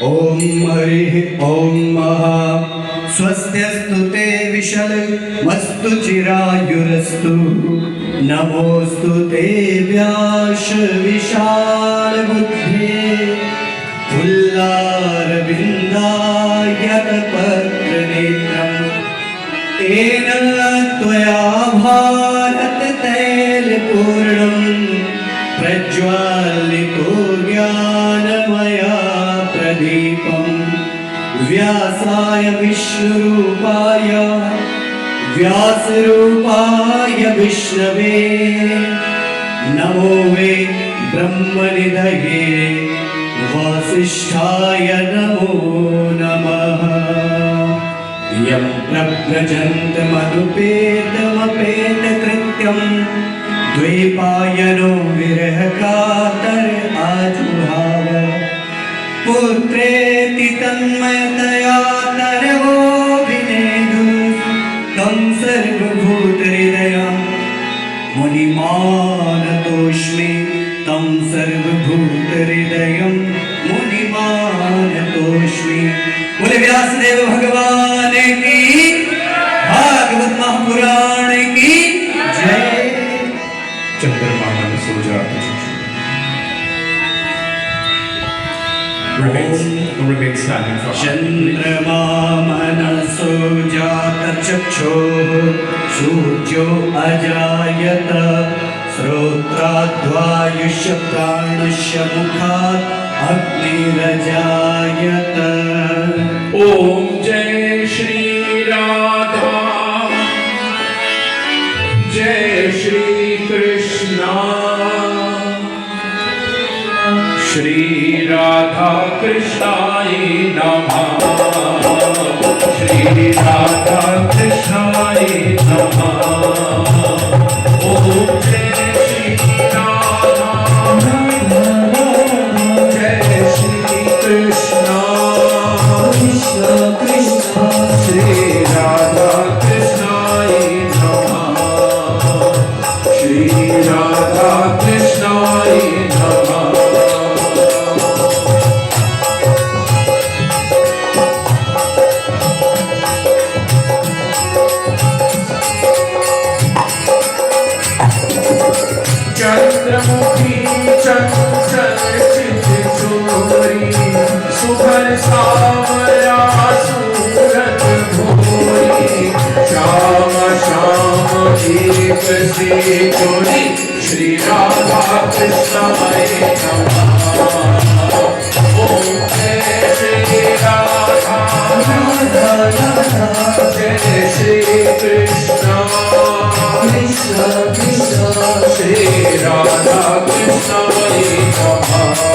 ओम हरि ओम महा स्वस्त्यस्तु ते विशल मस्तु चिरायुरस्तु नमोस्तु ते व्यास विशाल बुद्धे फुल्लारविन्दायत पत्र नेत्रम् तेन त्वया भारत तैलपूर्णम् प्रज्वालितो ज्ञानमया प्रदीपम् व्यासाय विष्णुरूपाय व्यासरूपाय विष्णवे नमो वे ब्रह्मनिधये वासिष्ठाय नमो नमः। यं प्रव्रजन्तमनुपेतमपेतकृत्यम् द्वैपायनो विरहकातर आजुहाव पुत्रेति तन्मयतया तरवोऽभिनेदु तं सर्वभूतहृदयं मुनिमानतोऽस्मि तं सर्वभूतहृदयं मुनिमानतोऽस्मि। बोले व्यासदेव भगवान की, भागवत महापुराण की जय। चंद्रमा मन सो जाता remain standing for चंद्रमा मनसो जात चक्षुः सूर्यो अजायत श्रोत्राद्वायुष्य प्राणस्य मुखात् अग्निरजायत। ओम जय श्री राधा जय श्री कृष्णा श्री राधा कृष्णाय नमः श्री राधा कृष्णाय नमः। ओम जय श्री राधा जय श्री कृष्णा कृष्ण कृष्ण श्री राधा कृष्णाय नमः श्री राधा कृष्णाय नमः। चंद्रमुखी चंचल चित चोरी सुभर सावरा सूरत भोरी श्याम श्याम एक से जोड़ी श्री राधा कृष्णाय नमः ओम जय श्री राधा जय श्री कृष्ण कृष्ण कृष्ण श्री राधा कृष्णाय नमः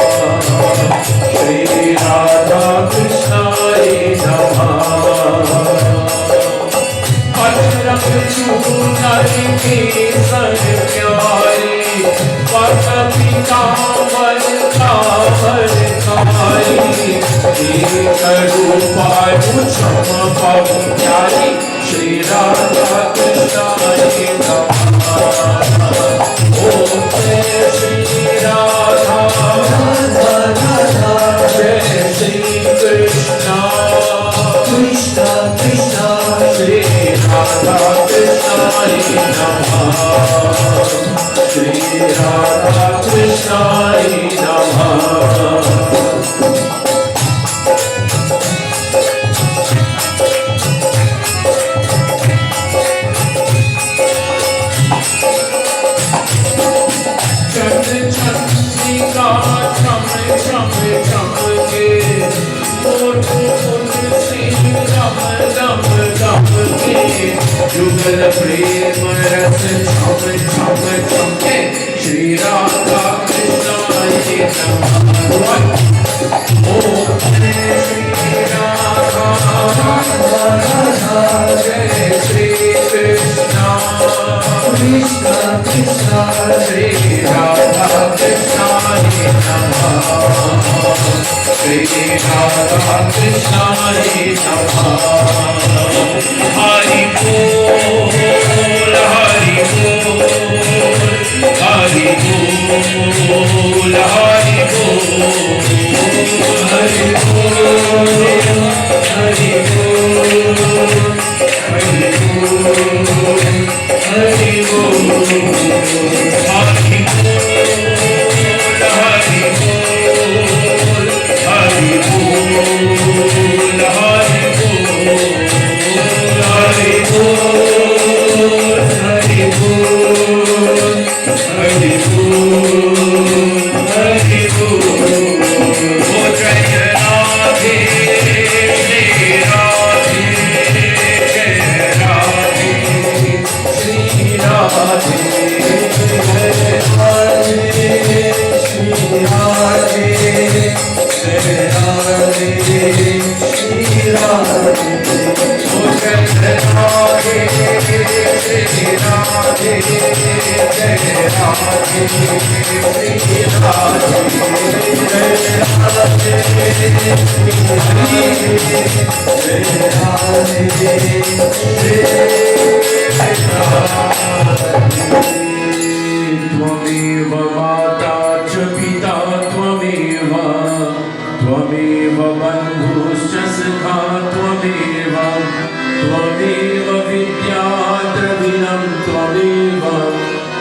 श्री राधा कृष्णाय नमः अजरंग चूनर केसर प्यारे पट पीतांबर कांवर कारी एक रूपाय मुझम पव प्यारी श्री राधा कृष्णाय नमः ओम जय श्री राधा जय श्री कृष्ण कृष्ण कृष्ण श्री राधा कृष्णाय नमः श्री राधा कृष्णाय नमः चंद्रिका चम चम चमके मोर फूल से गम गम गम के जुगल प्रेम रस छम छम छमके श्री राधा कृष्णाय नमः ओम जय श्री राधा जय श्री कृष्ण कृष्ण कृष्ण श्री राधा कृष्णाय नमः श्री राधा कृष्णाय नमः हरि बोल हरि बोल हरि बोल हरि बोल हरि बोल हरि बोल हरि बोल हरि त्वमेव माता च पिता त्वमेव त्वमेव बन्धुश्च सखा त्वमेव त्वमेव विद्या द्रविणं त्वमेव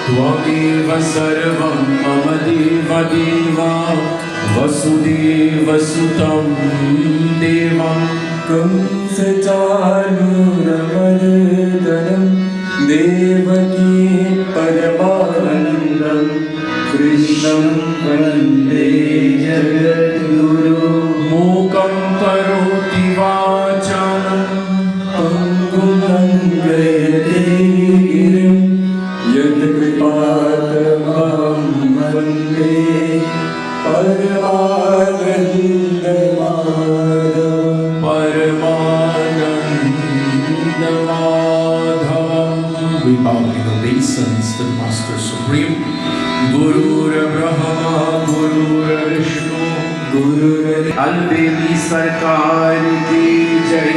त्वमेव सर्वं मम देव देव वसुदेवसुतं देवं कंसचाणूरमर्दनं देवकी परमानन्दं कृष्णं वन्दे जगद्गुरुं मूकं करोति वाचालं पङ्गुं लङ्घयते गिरिं यत्कृपातमहं वन्दे परमानन्दमाधवम् We bow in obeisance to the Master Supreme, Gurur Brahma, Gurur Vishnu, Gurur Alvedi Sarkar ki Jai,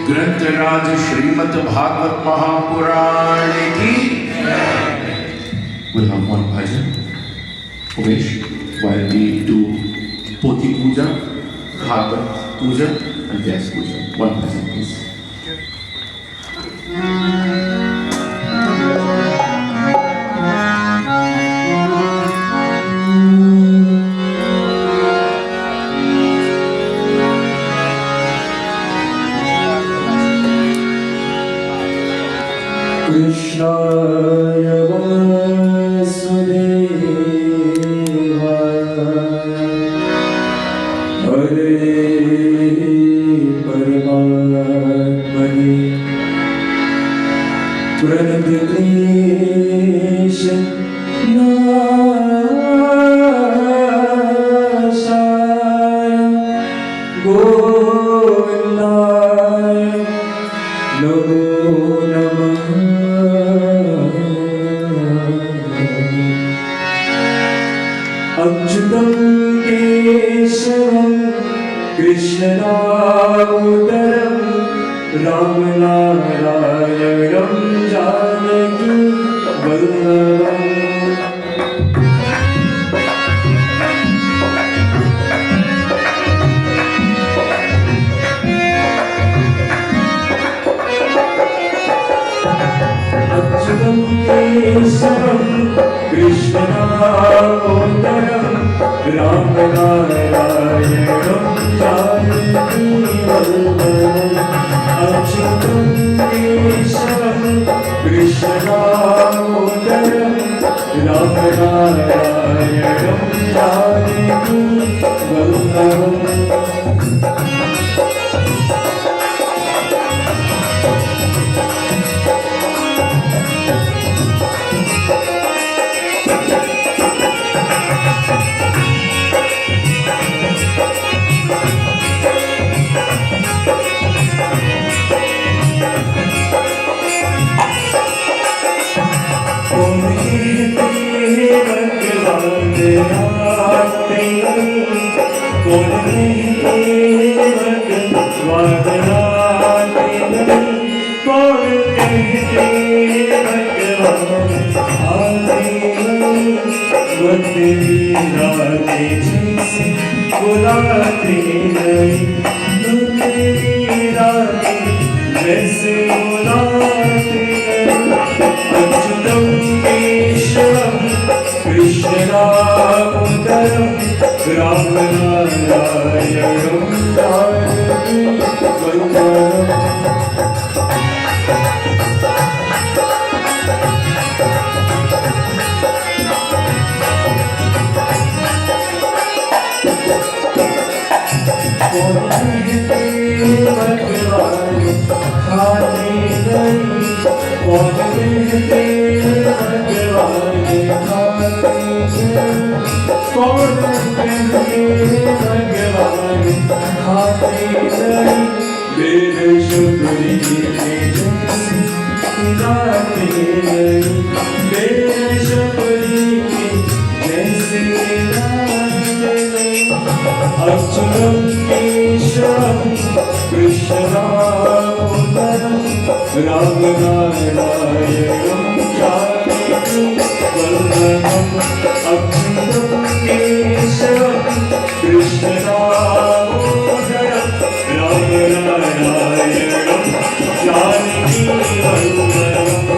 Granth Raj Srimad Bhagavad Mahapuran ki Jai. We'll have one bhajan, Umesh, while we do Poti Puja, Bhagavad Puja, and Vyas Puja. One bhajan, please. कृष्णाय वासुदेवाय हरे परमात्मने प्रणतक्लेश नाशाय गोविन्दाय नमो नमः अच्युतं केशवं कृष्णदामोदरं रामनारायणं जानकी वल्लभम् अच्युतं केशवं कृष्णदामोदरं रामनारायणं जानकी वल्लभम् अच्युतं केशवं कृष्णदामोदरं रामनारायणं जानकी वल्लभम् अच्युतं केशवं कृष्णदामोदरं रामनारायणं जानकी वल्लभम् अच्युतं केशवं कृष्णदामोदरं रामनारायणं जानकी वल्लभम् अच्युतं केशवं कृष्णदामोदरं रामनारायणं जानकी वल्लभम्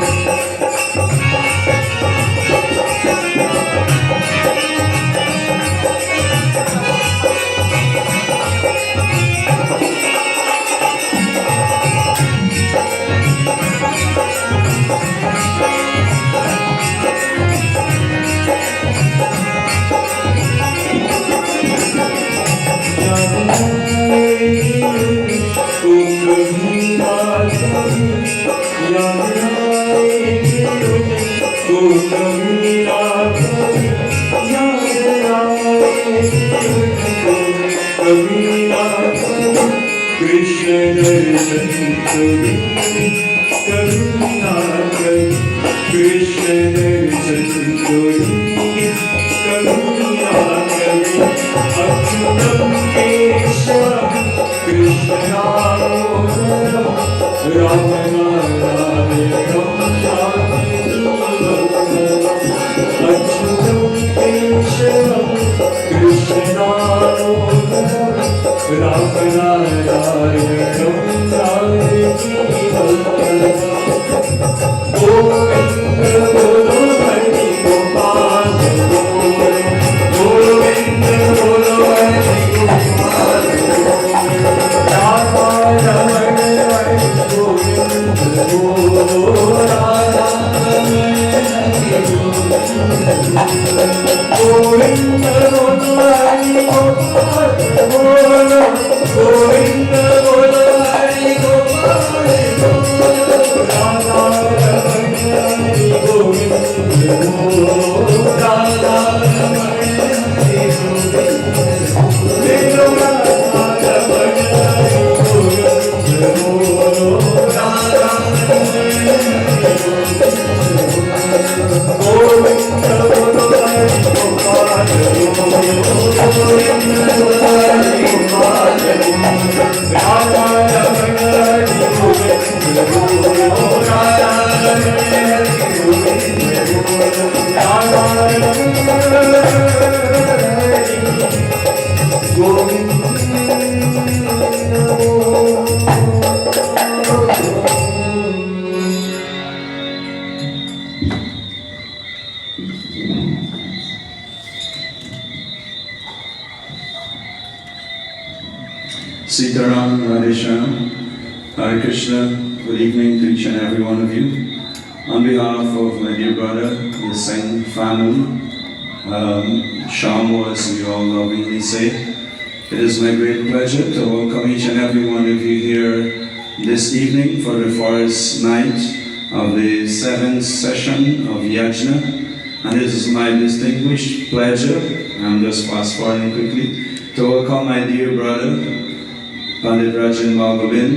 कृष्ण दर्शन करुणा कृष्ण दर्शन करुणा अच्युतं केशवं कृष्णदामोदरं रामनारायणं जानकी वल्लभम् अच्युतं केशवं कृष्णदामोदरं रामनारायणं जानकी वल्लभम् गोविन्द बोलो हरि गोपाल गोविन्द बोलो हरि गोपाल राधा रमण हरि गोविन्द बोलो Radha Sitaram, Radhesham, Hare Krishna, good evening to each and every one of you. On behalf of my dear brother, the Singh family, Shamo, as we all lovingly say, it is my great pleasure to welcome each and every one of you here this evening for the first night of the 7th session of Yajna. And it is my distinguished pleasure, I'm just fast forwarding quickly, to welcome my dear brother, Pandit Rajan Balgobin.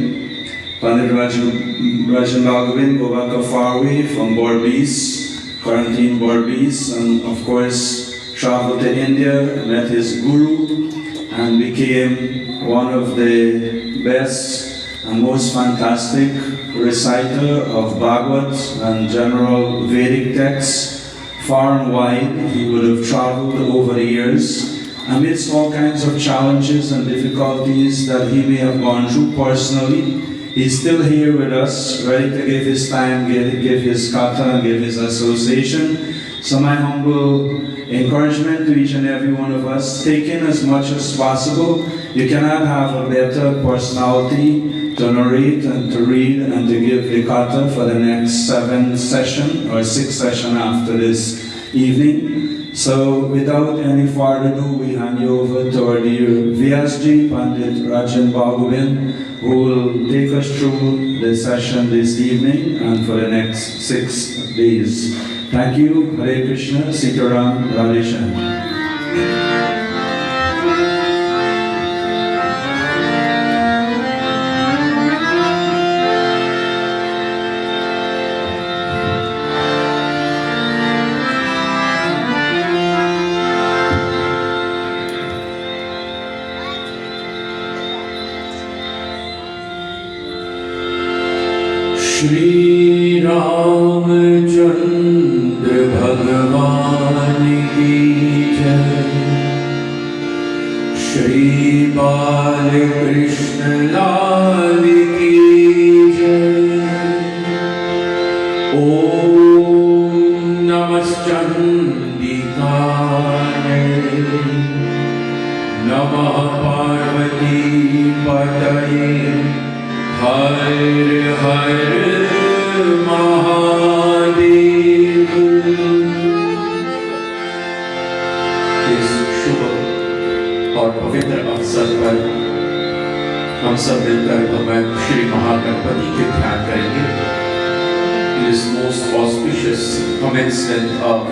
Pandit Rajan Balgobin go back a far way from Borbis, quarantine Borbis, and of course traveled to India, met his guru, and became one of the best and most fantastic reciter of Bhagavad and general Vedic texts. Far and wide, he would have traveled over the years, amidst all kinds of challenges and difficulties that he may have gone through personally. He's still here with us, ready to give his time, give his kata, and give his association. So my humble encouragement to each and every one of us, take in as much as possible. You cannot have a better personality to narrate and to read and to give the kata for the next 7th session or 6th session after this evening. So without any further ado, we hand you over to our dear Vyasji, Pandit Rajan Balgobin, who will take us through the session this evening and for the next 6 days. Thank you. Hare Krishna, Sitaram, Radhesham. Shri Ramchandra Bhagavan ki jai, Shri Balakrishna Lal ki jai. Om Namaschandikaya Namah Parvati Pataye Har Har Mahadev. इस शुभ और पवित्र अवसर पर हम सब मिलकर भगवान श्री महागणपति के ध्यान करेंगे. In this most auspicious commencement of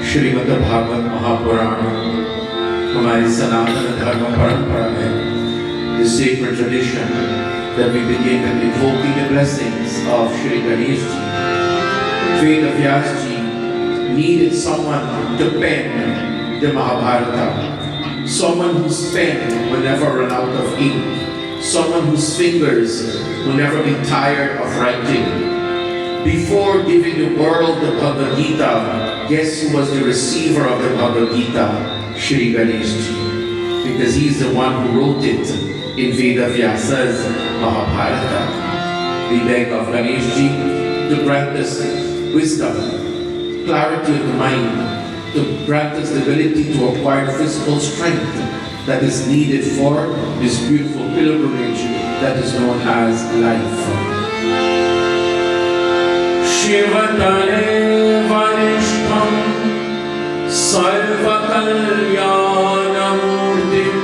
Shrimad Bhagavat Mahapuran, हमारी सनातन धर्म परंपरा है, the sacred tradition that we begin with invoking the blessings of Shri Ganesh Ji. Veda Vyas Ji needed someone to pen the Mahabharata, someone whose pen will never run out of ink, someone whose fingers will never be tired of writing. Before giving the world the Bhagavad Gita, guess who was the receiver of the Bhagavad Gita? Shri Ganesh Ji, because he's the one who wrote it in Veda Vyasa's Mahabharata. We beg of Ganesh Ji to grant us wisdom, clarity of the mind, to grant us the ability to acquire physical strength that is needed for this beautiful pilgrimage that is known as life. Shivatale Vanishtham Sarvakalyanamurtim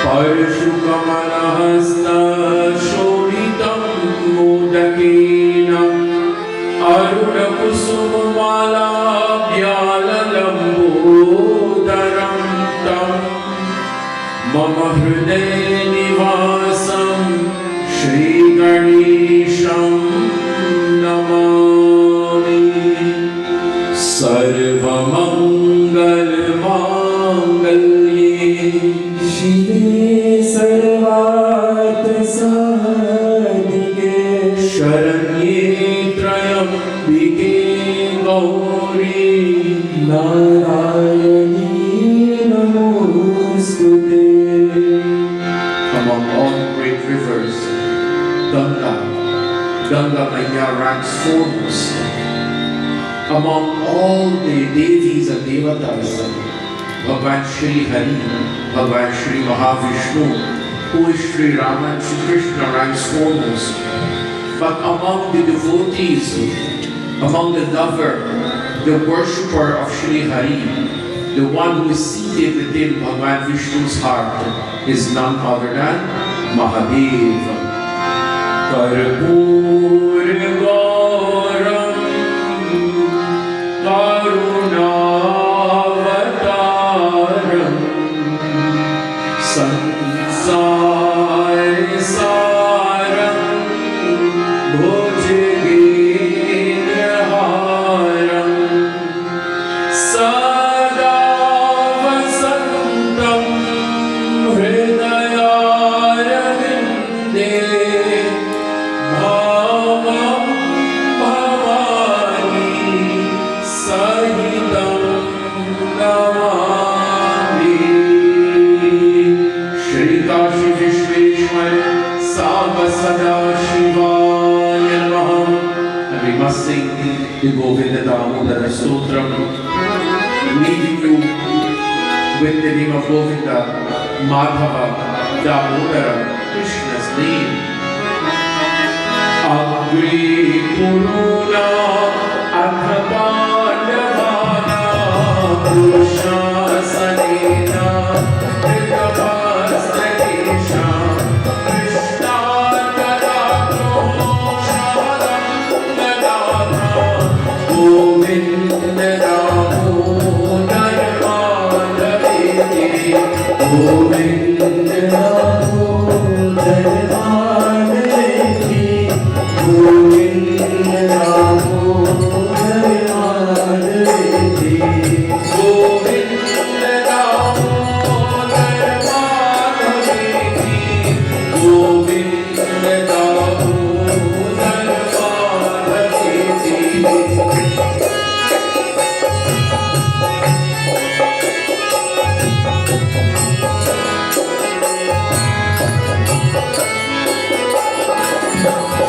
Parshukamalahasta Shoditam Mudakena Aruna Kusumala Byalalambodaram Tam Mama Hriday Nivasam Shri Ganesham Namami. Sarvamangal Mangalye Shive Sarvat Sadike Sharanye Trayambike Gauri Narayani Namostute. Among all great rivers, Ganga Maya ranks foremost. Among all the Devis and Devatas, Bhagavan Shri Hari, Bhagavan Shri Mahavishnu, who is Sri Rama and Sri Krishna ranks foremost. But among the devotees, among the lover, the worshipper of Sri Hari, the one who is seated within Bhagavan Vishnu's heart is none other than Mahadeva. Karpurgaram Karunavataram Sansarisaram Bhujagiraharam Sada Vasantam Hridayarvinde Bhavam Bhavani Sahitam Namami Shri Kashi Vishweshwar Sava Sada Shivaya Namaha. And we must sing the Govinda Damodara Stotram, leaving you with the name of Govinda, Madhava, Damodara, Krishna's name. Agri Puruna Adhapandavana Purusha Sanena Ritavastadesha Krishna Tarakro Shadam Nadana Govinda Damodara Madhaviti Govinda Damodara Madhaviti Govinda Damodara Madhaviti Govinda Damodara Madhaviti Govinda Damodara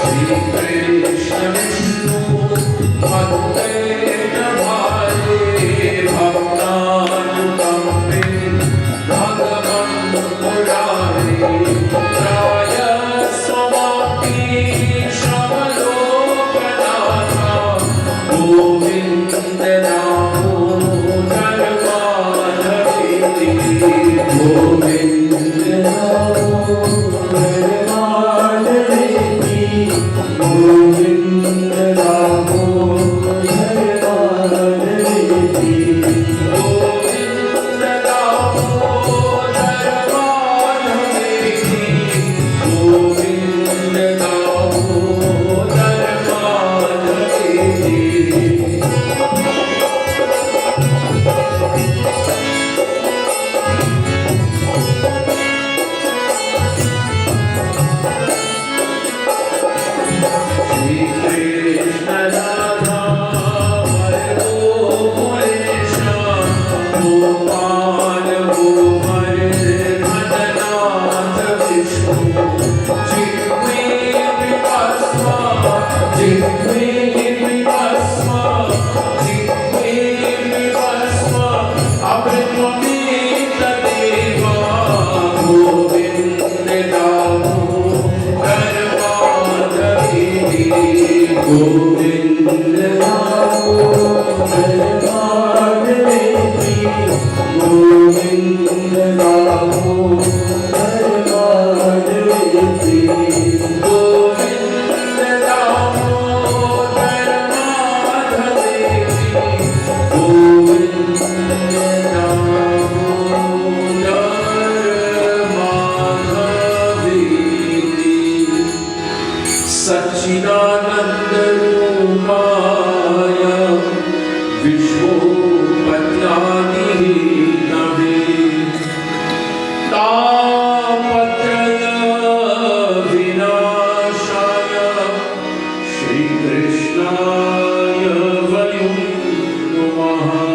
Shri Krishna Vishnu Bhakte Navale Bhaktanukampe Bhagavan Murari Raya Swamati Shamalokanatha Govinda Damodara Madhaviti Govinda Damodara Madhaviti Govinda Damodara Madhaviti Govinda Damodara Madhaviti Govinda Damodara Madhaviti Shri Krishna Radha Hare Krishna Gopal Hare Madanath Vishnu Jigme Vipasma Jigme Vipasma Jigme Vipasma Abhitvamita Deva Govinda Damodara Madhaviti Govinda Damodara Madhaviti Govinda Damodara Madhaviti Govinda Damodara Madhaviti Govinda Damodara Madhaviti Satchidananda Rupaya Vishwopatyadi Nave Tapatraya Vinashaya Shri Krishnaya Vayum Namaha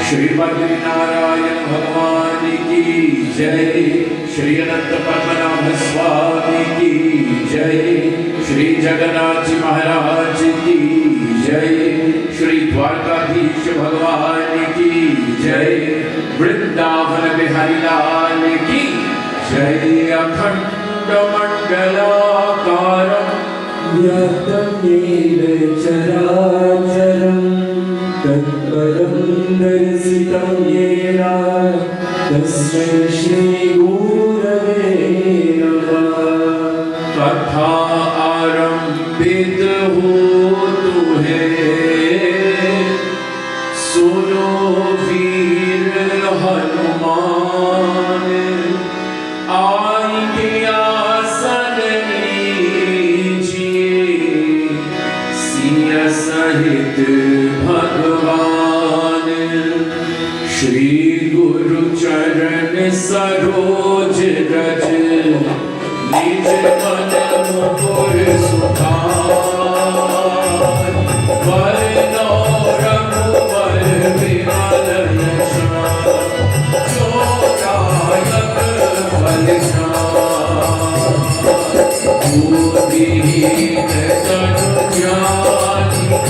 Shri Badri Narayan Bhagwan ki Jai Shri Ananta Padmanabh Swami ki Jai Shri Jagannath Ji Maharaj ki Jai Shri Dwarkadhish Bhagwan ki Jai Vrindavan Bihari Lal ki जय अखण्डमण्डलाकारम् व्याप्तं येन चराचरं तत्पदं दर्शितं येन तस्मै श्रीगुरवे नमः। कथा आरंभित हो तुहे सुनो वीर हनुमान आज्ञा आसन लीजिए सिया सहित भगवान श्री गुरु चरण सरोज रज निज मन मुकुर सुधार वरनो रघुवर विमल यशः जोदायक फलचार बुद्धिहीन तनु जानिके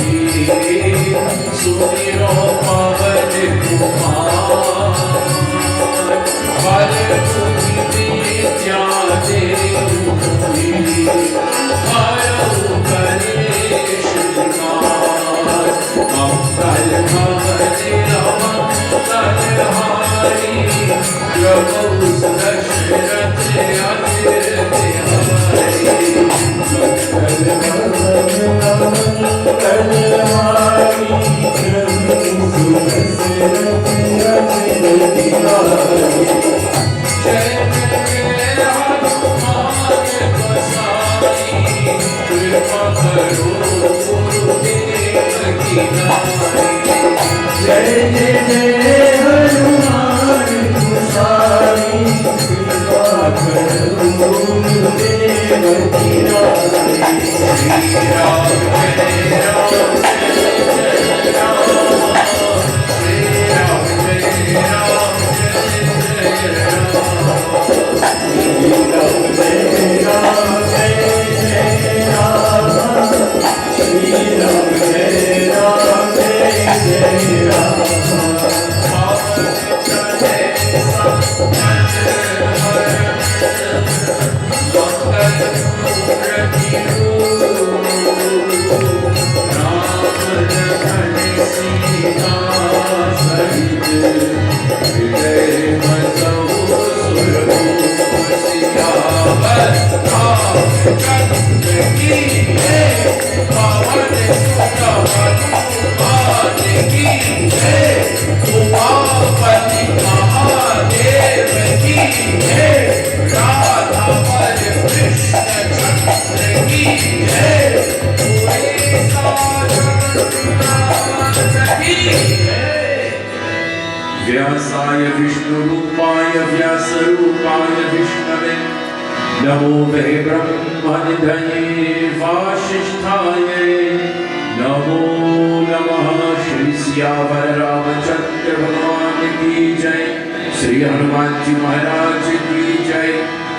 सुमिरो पवन कुमार बल बुद्धि विद्या देहु हरहु कलेश विकार मंगल भवन मंगल हारी प्रभु दशरथ अजिर बिहारी मंगल कल्याणी प्रभु दशरथ अजिर बिहारी। जय जय हनुमान गोसाई कृपा करो गुरुदेव की नाई। जय जय जय हनुमान गोसाई कृपा करो गुरुदेव की नाई। श्री राम जय राम जय जय राम श्री राम जय राम जय जय राम श्री राम जय राम जय जय राम। व्यासाय विष्णुरूपाय व्यासरूपाय विष्णवे नमो वै ब्रह्मनिधये वासिष्ठाय नमो नमः। श्री सियावर रामचंद्र भगवान की जय। श्री हनुमान जी महाराज की जय।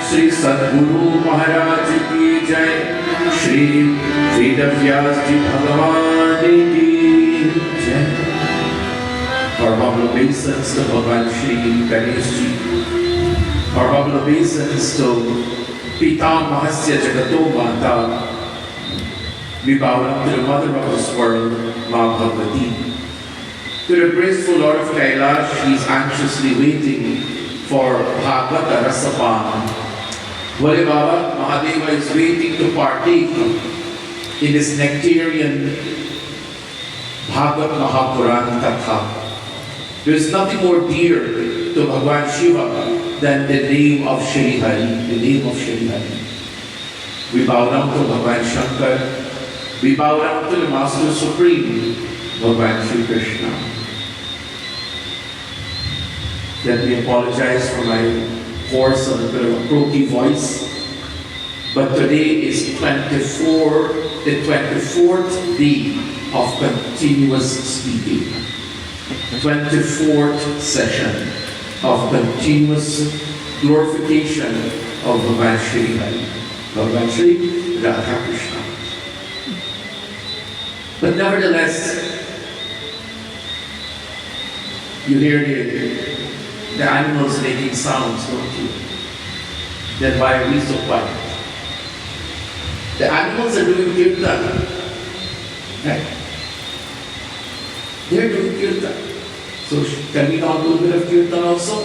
श्री सद्गुरु महाराज की जय। श्री वेदव्यास जी भगवान की जय। और humble obeisance to Bhagavan Shri Ganesh Ji. Our humble obeisance to Pita Mahasya Jagato Mata. We bow down to the Mother of this world, Ma Bhagavati. To the graceful Lord of Kailash, he is anxiously waiting for Bhagavata Rasapan. Vale Baba, Mahadeva is waiting to partake in this nectarian Bhagavat Mahapuran Katha. There is nothing more dear to Bhagavan Shiva than the name of Shri Hari, the name of Shri Hari. We bow down to Bhagavan Shankar. We bow down to the Master Supreme, Bhagavan Shri Krishna. Let me apologize for my hoarse and a bit of a croaky voice. But today is the 24th day of continuous speaking. 24th session of continuous glorification of Bhagavan Shri Hari, Bhagavan Shri Radha Krishna. But nevertheless, you hear the animals making sounds, don't you? then why are we so quiet? The animals are doing kirtan. Right? They're doing kirtan. So can we not do a bit of kirtan also?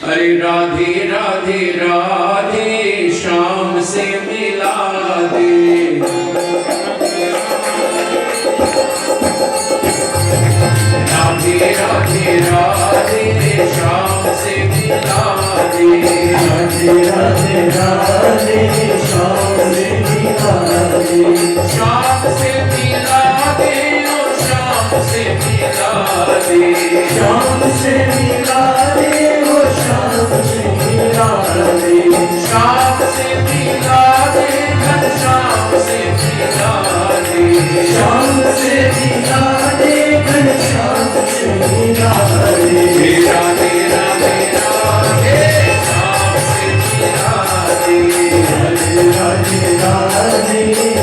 Hare Radhe Radhe Radhe Sham se mila de. Radhe Radhe Radhe Sham se mila de. Radhe Radhe Radhe Sham se mila de. Sham se mila de, oh Sham se mila de. Sham se mila de, oh Sham se mila de. Sham se mila de, Ghan Sham se mila de. Sham se mila de, Ghan Sham se mila de. Radhe Radhe Radhe Sham se mila de. Radhe Radhe Radhe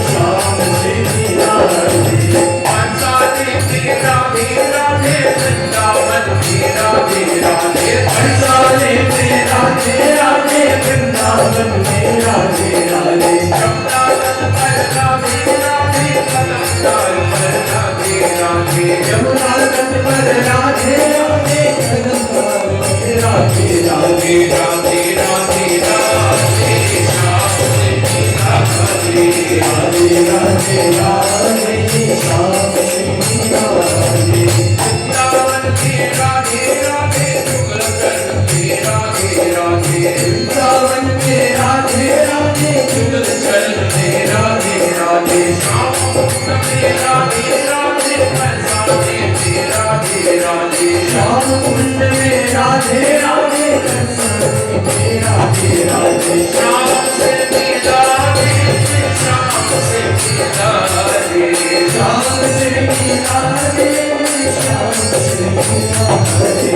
Sham se mila de. Radhe Radhe Radhe Vrindavan Radhe Radhe Radhe Radhe Radhe Vrindavan में Radhe Radhe Yamuna Tat par Radhe Radhe Yamuna तट पर Radhe Radhe Radhe Radhe Radhe Radhe Radhe Radhe Sham se mila de. Vrindavan में राधे राधे जुगल चल में राधे राधे श्याम कुंड में राधे राधे कंसन में Radhe Radhe Sham se mila de, Sham se mila de. Shyam से मिला दे श्याम से मिला दे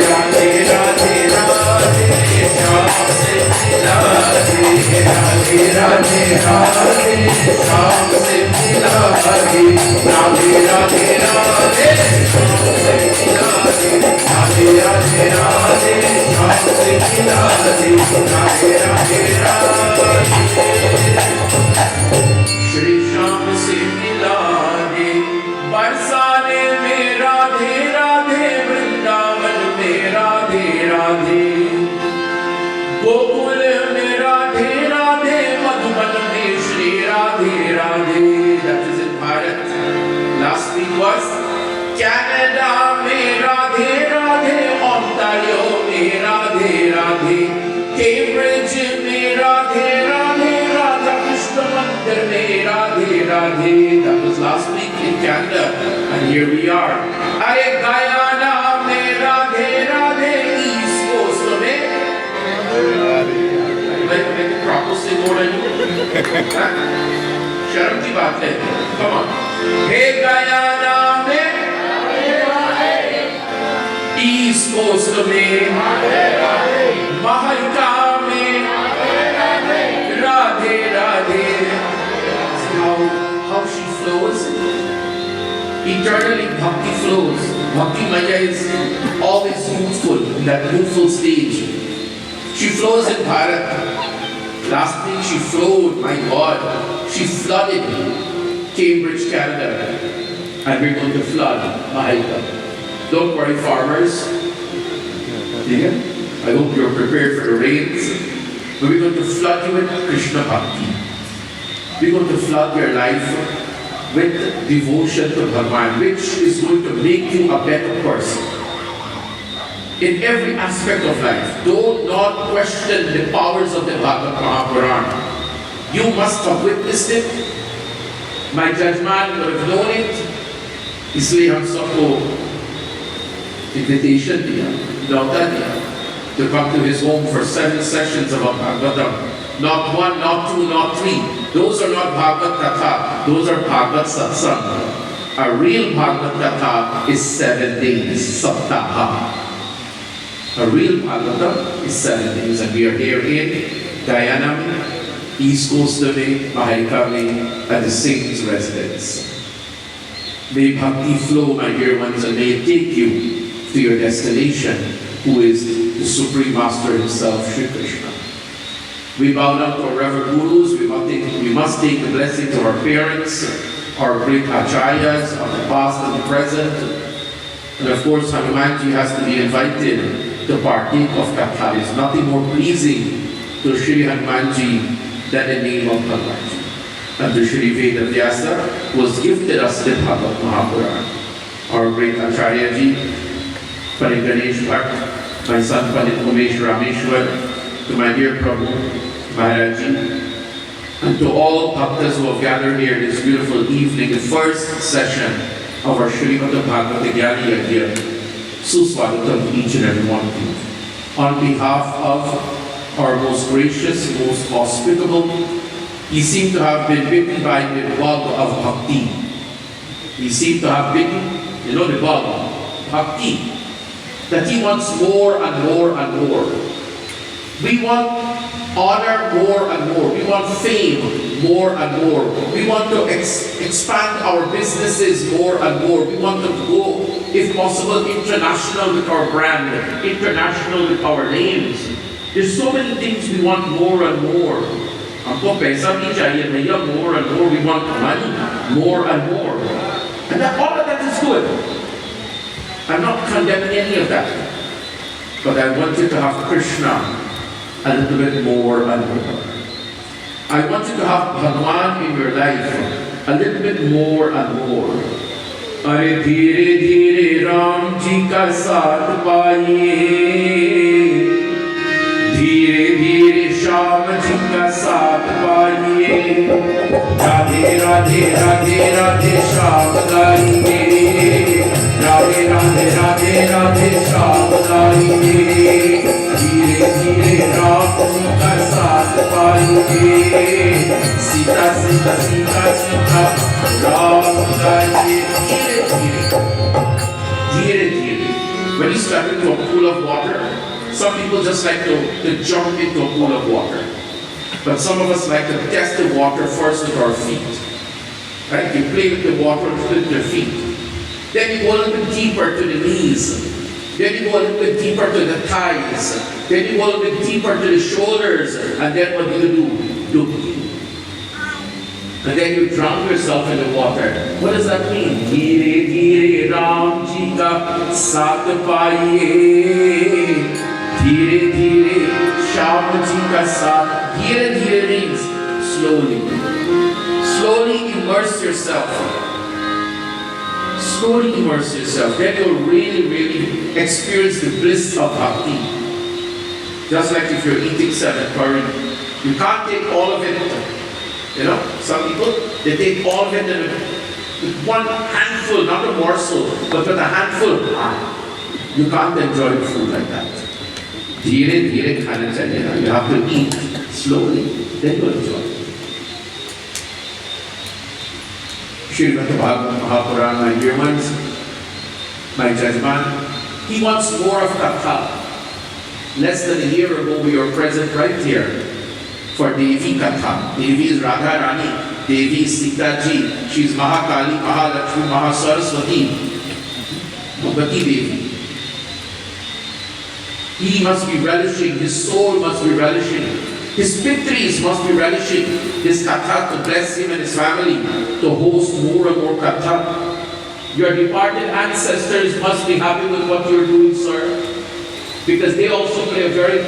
Radhe Radhe Radhe Sham se mila de. Radhe Radhe Radhe Sham se mila de. Radhe Radhe Radhe Sham se mila de. Radhe Radhe Radhe Sham se mila de. Radhe Radhe Radhe Shri Sham se mila de. बरसाने में राधे राधे वृंदावन में राधे राधे गोकुल में राधे राधे मधुबन में Shri Radhe Radhe. That is in Bharat. Last week was Canada में Radhe Radhe, Ontario में Radhe Radhe, Cambridge में राधे राधे, राधा कृष्ण मंदिर में Radhe Radhe. That was last week in Canada, and here we are. अरे गयाना में राधे राधे, East Coast में मैं प्रॉपर से बोल रही हूँ. शर्म की बात है. Come on. हे गयाना में East Coast में महालिका में Radhe Radhe. How she flows. Eternally bhakti flows. Bhakti Maya is always youthful, in that youthful stage. She flows in Bharat. Last week she flowed, my God, she flooded Cambridge, Canada. And we're going to flood Mahalika. Don't worry, farmers. Yeah? I hope you're prepared for the rains. But we're going to flood you with Krishna Bhakti. We're going to flood your life with devotion to Bhagavan, which is going to make you a better person. In every aspect of life, do not question the powers of the Bhagavad Mahapurana. You must have witnessed it. My judgment would have known it. इसलिए हम सबको invitation दिया, न्योता दिया, to come to his home for 7 sessions of Bhagavatam. Not 1, not 2, not 3. Those are not Bhagavad Katha. Those are Bhagavad Satsang. A real Bhagavad Katha is 7 days, Saptaha. A real Bhagavatam is 7 days, and we are here in Guyana, East Coast में, Mahalika में, at the Singh's residence. May Bhakti flow, my dear ones, and may it take you to your destination, who is the Supreme Master himself, Shri Krishna. We bow down to our Reverend Gurus. We must take the blessing to our parents, our great acharyas of the past and the present. And of course, Hanumanji has to be invited to partake of Katha. There's nothing more pleasing to Shri Hanumanji than the name of Hanumanji. And to Shri Veda Vyasa was gifted us the Bhagavad Mahapurana. Our great Acharyaji, Pandit Ganesh Bhatt, my son Pandit Umesh Rameshwar, to my dear Prabhu Maharaji, and to all bhaktas who have gathered here this beautiful evening, the first session of our Srimad Bhagavata Gyani Yajna, Suswagatam each and every one of you. On behalf of our most gracious, most hospitable, he seemed to have been bitten by the bug of bhakti. He seemed to have bitten, you know the bug, bhakti, that he wants more and more and more. We want honor more and more. We want fame more and more. We want to expand our businesses more and more. We want to go, if possible, international with our brand, international with our names. There's so many things we want more and more. Humko paisa bhi chahiye bhaiya, more and more. We want money, more and more. And that, all of that is good. I'm not condemning any of that. But I want you to have Krishna a little bit more and more. I want you to have Bhagwan in your life a little bit more and more. Are dheere dheere Ram ji ka saath paiye, dheere dheere Shyam ji ka saath paiye, Radhe Radhe Radhe Radhe Shyam gaiye, Radhe Radhe Radhe Radhe Shyam gaiye, धीरे धीरे राम जी का साथ पाएंगे, सीता सीता सीता सीता राम गाएंगे, धीरे धीरे धीरे धीरे. When you step into a pool of water, some people just like to jump into a pool of water, but some of us like to test the water first with our feet. Right? You play with the water with your feet, then you go a little bit deeper to the knees. Then you go a little bit deeper to the thighs. Then you go a little bit deeper to the shoulders. And then what do? And then you drown yourself in the water. What does that mean? Dheere dheere Ram ji ka saath paiye, dheere dheere Shyam ji ka saath. Dheere dheere means slowly. Slowly immerse yourself. Slowly immerse yourself. Then you'll really, really experience the bliss of bhakti. Just like if you're eating salmon curry, you can't take all of it. You know, some people, they take all of it with one handful, not a morsel, but with a handful. You can't enjoy the food like that. Dheere dheere khana chahiye. You have to eat slowly, then you'll enjoy. Srimad Bhagavad Mahapurana, my dear ones, my Jajman, he wants more of Katha. Less than a year ago, we were present right here for Devi Katha. Devi is Radha Rani. Devi is Sita Ji. She is Mahakali, Mahalakshmi, Mahasaraswati, Bhagavati Devi. He must be relishing, his soul must be relishing. His pitris must be relishing this katha to bless him and his family, to host more and more katha. Your departed ancestors must be happy with what you're doing, sir, because they also play a very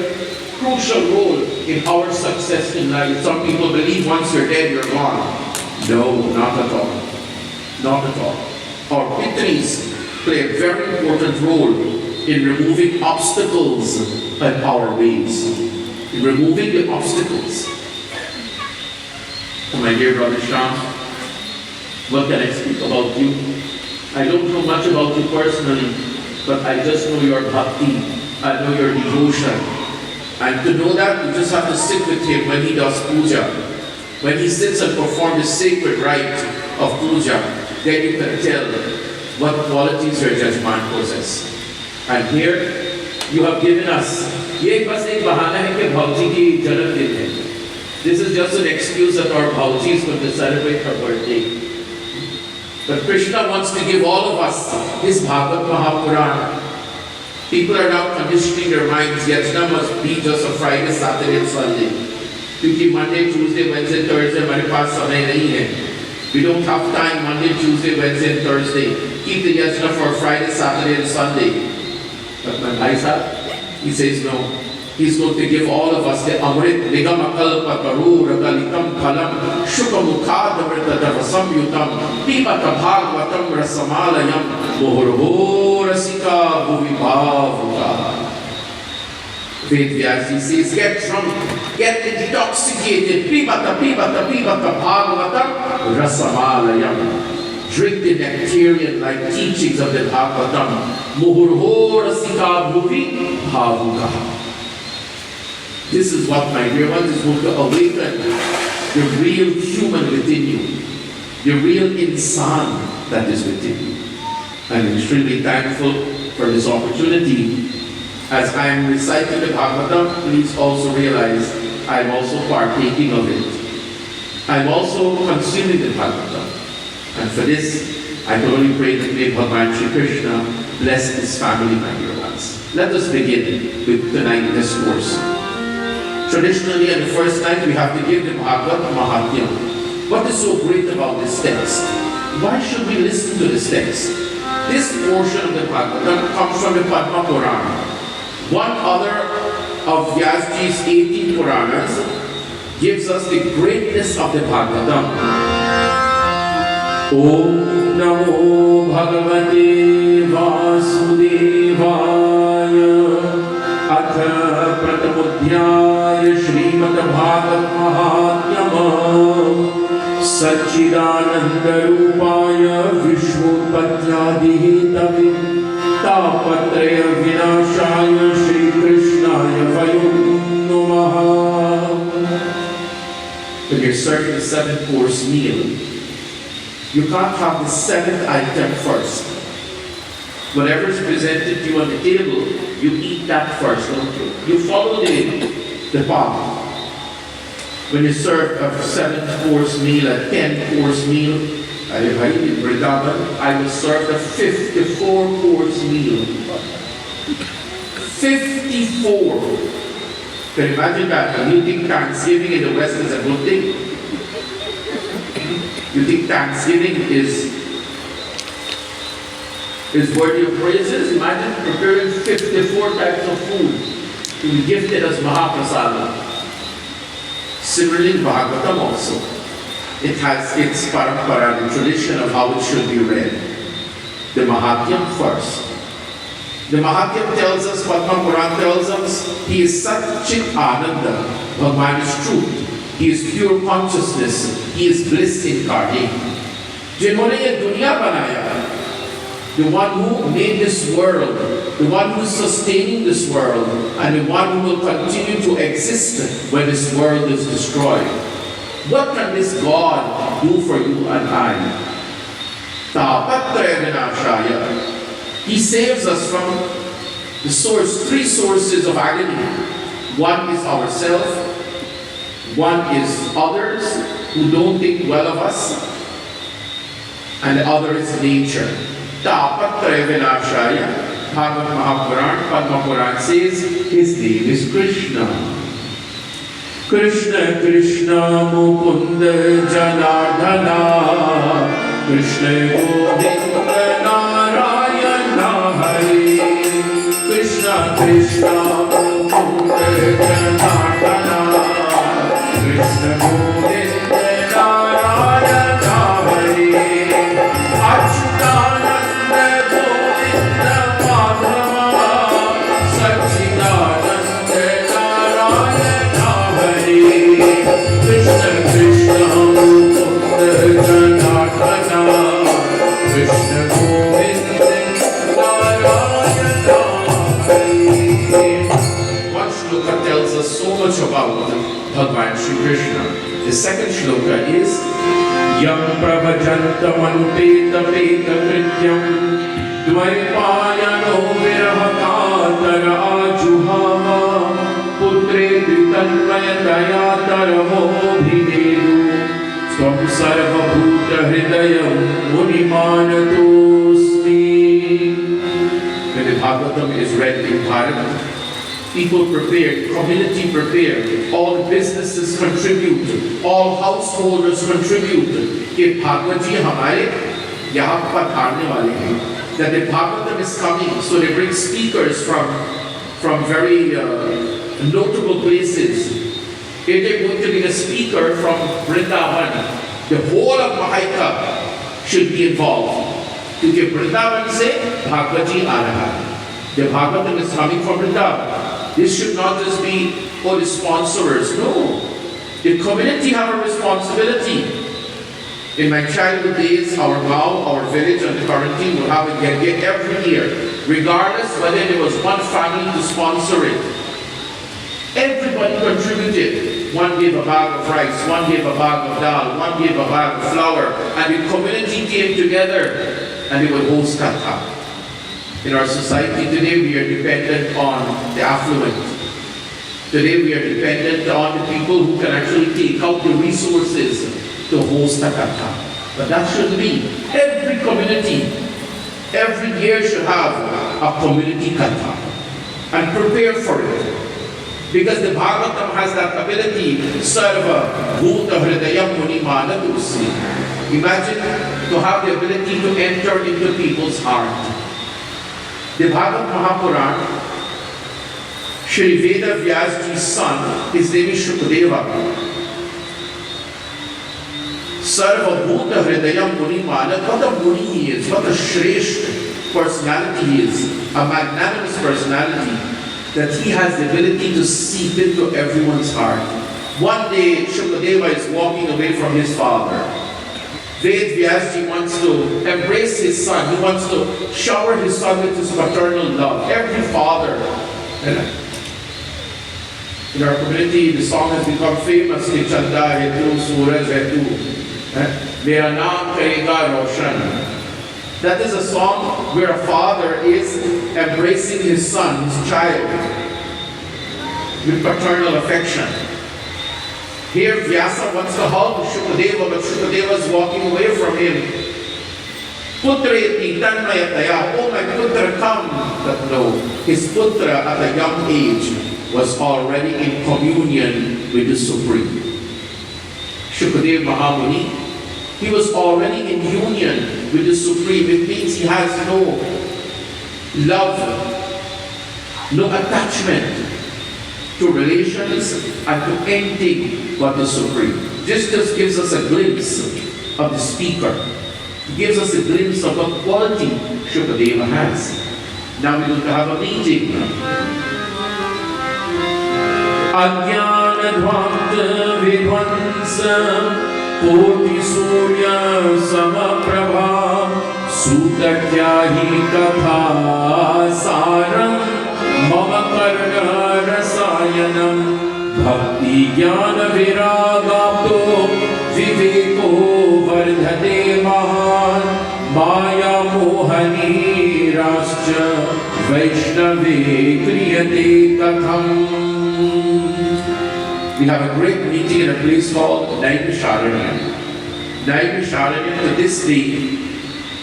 crucial role in our success in life. Some people believe once you're dead, you're gone. No, not at all. Not at all. Our pitris play a very important role in removing obstacles in our ways. Removing the obstacles. Oh, my dear brother Shyam, what can I speak about you? I don't know much about you personally, but I just know your bhakti, I know your devotion. And to know that, you just have to sit with him when he does puja. When he sits and performs the sacred rite of puja, then you can tell what qualities your Jajman possess. And here, you have given us. This is just an excuse that our Bhauji is going to celebrate her birthday. But Krishna wants to give all of us his Bhagavad Mahapurana. People are now conditioning their minds, Yajna must be just a Friday, Saturday and Sunday. क्योंकि Monday, Tuesday, Wednesday, Thursday हमारे पास समय नहीं है. We don't have time Monday, Tuesday, Wednesday, and Thursday. Keep the yasna for Friday, Saturday, and Sunday. But my Maisa, he says no. He's going to give all of us the Amrit, Nigamakal, Pakaru, Ragalitam, Kalam, Shukamukad, Amritadavasam Yutam, Pipata Bhagavatam, Rasamalayam, Muhurho Rasika, Bhuvibavuka. Ved Vyasi says, get drunk, get intoxicated, Pipata Bhagavatam, Rasamalayam. Drink the nectarian-like teachings of the Bhagavatam, Muhurho Rasika, Bhuvibavuka. This is what, my dear ones, is going to awaken the real human within you, the real insan that is within you. I'm extremely thankful for this opportunity. As I am reciting the Bhagavatam, please also realize I'm also partaking of it. I'm also consuming the Bhagavatam. And for this, I can only pray that may Bhagavan Shri Krishna bless this family, my dear ones. Let us begin with tonight's discourse. Traditionally, on the first night, we have to give the Bhagavad Mahatyam. What is so great about this text? Why should we listen to this text? This portion of the Bhagavatam comes from the Padma Purana. One other of Vyasji's 18 Puranas gives us the greatness of the Bhagavatam. Om Namo Bhagavate Vasudevaya Atha Pratamudhyaya Srimad Bhagavat Mahatyama Satchidananda Rupaya Vishwopatyaadihetave Tapatraya Vinashaya Shri Krishnaya Vayum Namaha. When you're serving the 7-course meal, you can't have the 7th item first. Whatever is presented to you on the table, you eat that first, don't you? You follow the path. When you serve a 7-course meal, a 10-course meal, I was served a 54-course meal. 54! Can you imagine that? And you think Thanksgiving in the West is a good thing? You think Thanksgiving is worthy of praises? Imagine preparing 54 types of food to be gifted as Mahaprasada. Similarly, Bhagavatam also. It has its parampara, the tradition of how it should be read. The Mahatyam first. The Mahatyam tells us, Padma Purana tells us, he is Sat Chit Ananda. Bhagavan is truth. He is pure consciousness. He is bliss incarnate. Jinhone ye dunya banaya. The one who made this world, the one who is sustaining this world, and the one who will continue to exist when this world is destroyed. What can this God do for you and I? Tapatraya Vinashaya. He saves us from the source, 3 sources of agony. One is ourselves, one is others who don't think well of us, and the other is nature. Tapatraya Vinashaya. Bhagavad Mahapuran, Padma Puran says, his name is Krishna. Krishna Krishna Mukunda Janardhana Krishna Govinda Narayana Hari Krishna Krishna Mukunda Janardhana Krishna Govinda Narayana Hari Achyutananda Govinda Madhava Satchidananda Narayana Krishna Krishna Mukunda Janardhana Krishna Govinda Narayana Hari. One shloka tells us so much about Bhagavan Shri Krishna. The second shloka is Yam Prabhajantam Anupeta Peta Krityam Dvaipayano Virahakatara Ajuhama Putreti Tanmayataya Taramo Bhidedu Swam Sarva Bhuta Hridayam Munimanatosmi. When the Bhagavatam is read in Bharat, People prepare, community prepare, all businesses contribute, all householders contribute. कि भागवत जी हमारे यहाँ पर पधारने वाले हैं. That the Bhagavatam is coming, so they bring speakers from very notable places. If they're going to be a speaker from Vrindavan, the whole of Mahaika should be involved. क्योंकि Vrindavan से भागवत जी आ रहा है. The Bhagavatam is coming from Vrindavan. This should not just be for the sponsors. No. The community have a responsibility. In my childhood days, our Gao, our village and the quarantine would have a get every year, regardless whether there was one family to sponsor it. Everybody contributed. One gave a bag of rice, one gave a bag of dal, one gave a bag of flour, and the community came together and they would host Katha. In our society today, we are dependent on the affluent. Today, we are dependent on the people who can actually take out the resources to host a Katha. But that shouldn't be. Every community, every year should have a community Katha and prepare for it. Because the Bhagavatam has that ability, Sarva Bhuta Hridayam Muni Manadusi. Imagine to have the ability to enter into people's heart. The Bhagavad Mahapuran, Shri Veda Vyasji's son, his name is Shukadeva. Sarva Bhuta Hridayam Muni Manad, what a Muni he is, what a Shresht personality he is, a magnanimous personality, that he has the ability to seep into everyone's heart. One day, Shukadeva is walking away from his father. Ved Vyasji wants to embrace his son. He wants to shower his son with his paternal love. Every father. In our community, the song has become famous. Ki Chanda hai tu, Suraj hai tu, Mera naam karega roshan. That is a song where a father is embracing his son, his child, with paternal affection. Here Vyasa wants to hug Shukadeva, but Shukadeva is walking away from him. Putreti tanmayataya, oh my putra, come. But no, his putra at a young age was already in communion with the Supreme. Shukadeva Mahamuni, he was already in union with the Supreme. It means he has no love, no attachment to relations and to anything but the Supreme. This just gives us a glimpse of the speaker. It gives us a glimpse of what quality Shukadeva has. Now we're going to have a meeting. Ajnana Dvanta Vidvansa Koti Surya Samaprabha Sutakyahi Katha Saram Mama Karna Rasayanam Bhakti Jnana Viragapto Viveko Vardhate Mahan Maya Mohani Rascha Vaishnave Kriyate Katham. We have a great meeting in a place called Naimisharanya. Naimisharanya, to this day,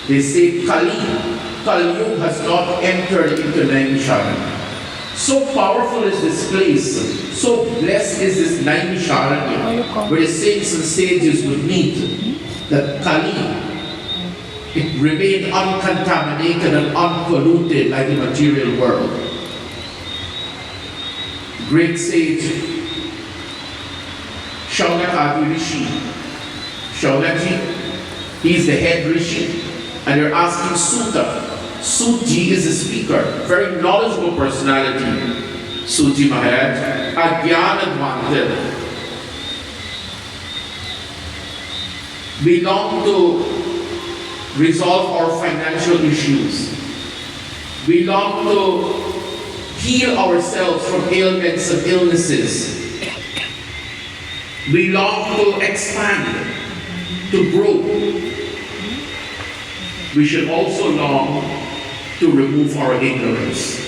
they say Kali Yuga has not entered into Naimisharanya. So powerful is this place, so blessed is this Naimisharanya, where the saints and sages would meet, that Kali, it remained uncontaminated and unpolluted like the material world. Great sage Shaunak Adi Rishi. Shaunakji, he is the head Rishi, and you're asking Sutta. Sutji is the speaker, very knowledgeable personality. Sutji Maharaj, Ajnanadvanta. We long to resolve our financial issues. We long to heal ourselves from ailments and illnesses. We long to expand, to grow. We should also long to remove our ignorance.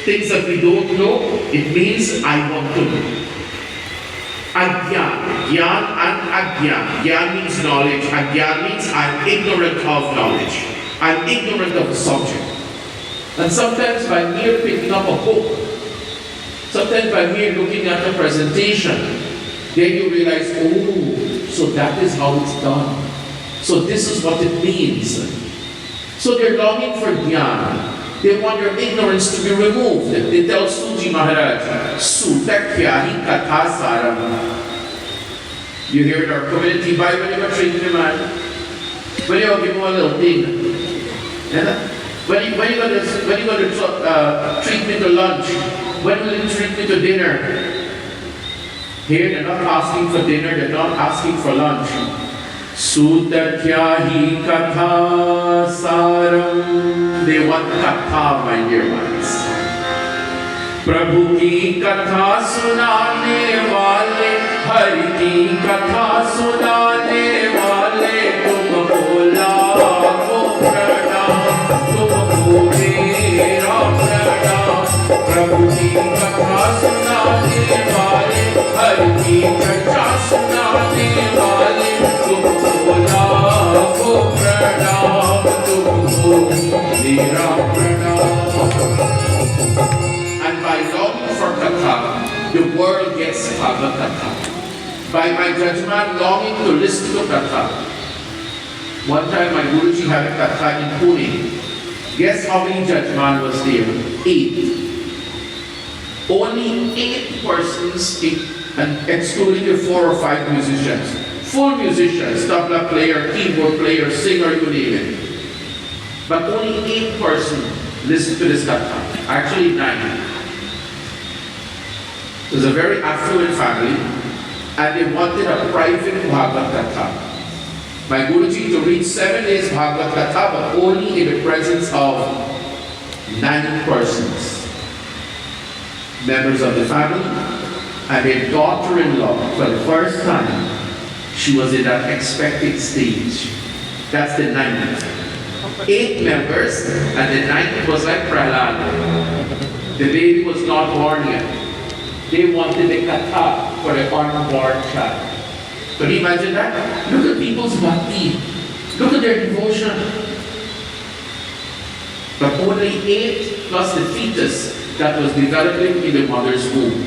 Things that we don't know, it means I want to know. Agyan, Gyan and Agyan. Gyan means knowledge, Agyan means I'm ignorant of knowledge. I'm ignorant of the subject. And sometimes by mere picking up a book, Sometimes when we're looking at the presentation, then you realize, oh, so that is how it's done. So this is what it means. So they're longing for Dhyan. They want your ignorance to be removed. They tell Suji Maharaj, Suta kya hi katha saram. You hear in our community Bible, when you go treat him, man. When you give him a little thing. When you going to treat me to lunch? When will you treat me to dinner? Here they're not asking for dinner, they're not asking for lunch. Suta kya hi katha saram. They want katha, my dear ones. Prabhu ki katha sunane wale, Hari ki katha sunane wale, tumko laakho pranam, tumko mera pranam. Prabhu ki katha sunane wale, Hari ki katha sunane wale, tumko laakho pranam, tumko mera pranam. And by longing for katha, the world gets Bhagavad Katha. By my judgment, longing to listen to katha. One time my Guruji had a katha in Pune. Guess how many judgment was there? 8. Only 8 persons, and excluding the 4 or 5 musicians. Full musicians, tabla player, keyboard player, singer, you name it. But only 8 persons listened to this katha. Actually 9. It was a very affluent family, and they wanted a private Bhagavad Katha. My Guruji to read 7 days Bhagavad Katha, but only in the presence of 9 persons. Members of the family, and their daughter-in-law, for the first time, she was in that expected stage. That's the 9th. 8 members, and the 9th was like Prahlad. The baby was not born yet. They wanted a katha for the unborn child. Can you imagine that? Look at people's bhakti. Look at their devotion. But only 8 plus the fetus that was developing in the mother's womb.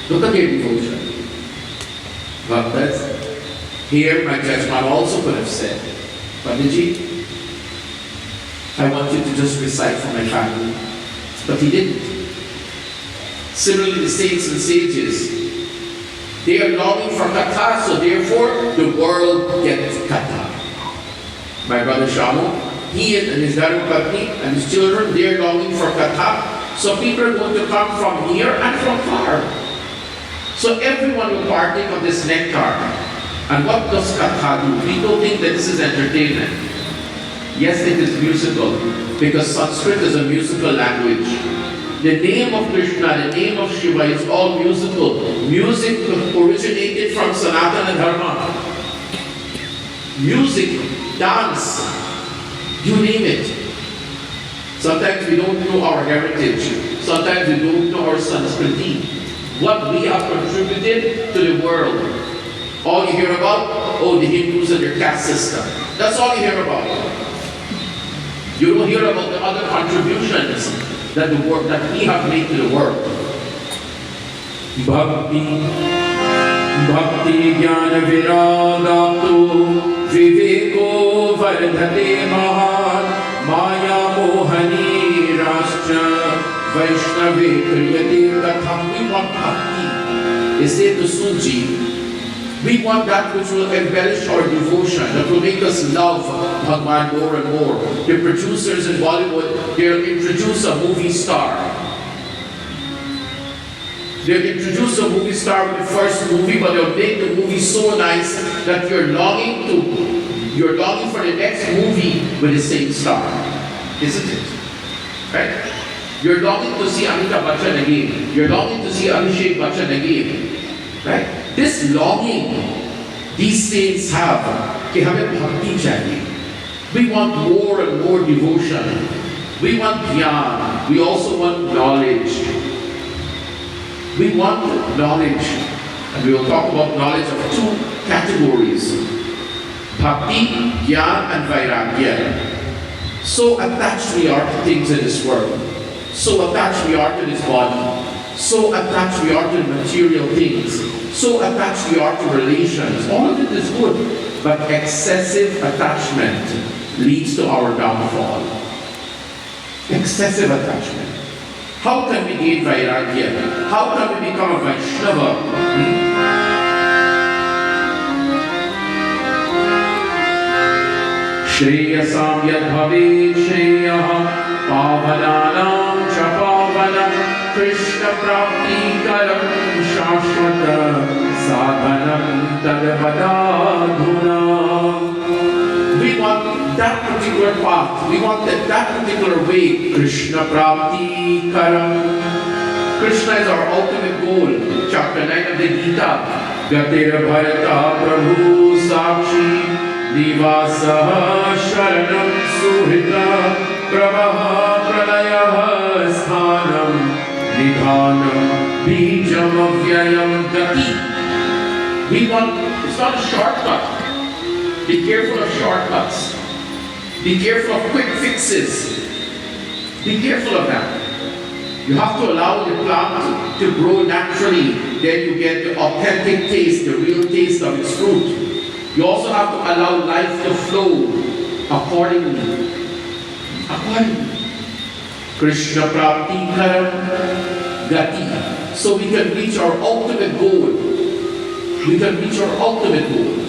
Look at their devotion. But that's here my judgment also could have said, Panditji, I want you to just recite for my family. But he didn't. Similarly, the saints and sages, they are longing for katha, so therefore the world gets katha. My brother Shamu, he and his Dharmapatni and his children, they are longing for katha, so people are going to come from here and from far. So everyone will partake of this nectar. And what does katha do? People think that this is entertainment. Yes, it is musical, because Sanskrit is a musical language. The name of Krishna, the name of Shiva is all musical. Music originated from Sanatana Dharma. Music, dance, you name it. Sometimes we don't know our heritage. Sometimes we don't know our Sanskriti. What we have contributed to the world. All you hear about, oh, the Hindus and their caste system. That's all you hear about. You don't hear about the other contributions that the work that we have made to the world. Bhakti, bhakti jnana viragapto, viveko vardhate mahan, maya mohani rascha, vaishnave kriyate katham. We want bhakti. They say to Suji, we want that which will embellish our devotion, that will make us love Bhagwan more and more. The producers in Bollywood, they'll introduce a movie star. They'll introduce a movie star with the first movie, but they'll make the movie so nice that you're longing for the next movie with the same star. Isn't it? Right? You're longing to see Amitabh Bachchan again. You're longing to see Abhishek Bachchan again. Right? This longing these saints have, कि हमें भक्ति चाहिए. We want more and more devotion. We want dhyan. We also want knowledge. We want knowledge. And we will talk about knowledge of 2 categories. Bhakti, dhyan and vairagya. So attached we are to things in this world. So attached we are to this body. So attached we are to material things. So attached we are to relations. All of it is good. But excessive attachment leads to our downfall. Excessive attachment. How can we gain Vairagya? How can we become a Vaishnava? Shreyasam yad bhavet shreyah pavananam cha pavanam Krishna prapti karam shashvata sadhanam tadvadadhuna. We want that particular path. We want that particular way. Krishna prapti karam. Krishna is our ultimate goal. Chapter 9 of the Gita. Gatir bharata prabhu sakshi Nivasaha sharanam suhita Pravaha pralayah sthanam Nidhanam bijam avyayam gati. We want, it's not a shortcut. Be careful of shortcuts. Be careful of quick fixes. Be careful of that. You have to allow the plant to grow naturally. Then you get the authentic taste, the real taste of its fruit. You also have to allow life to flow accordingly. Krishna prapti karam gati. So we can reach our ultimate goal. We can reach our ultimate goal.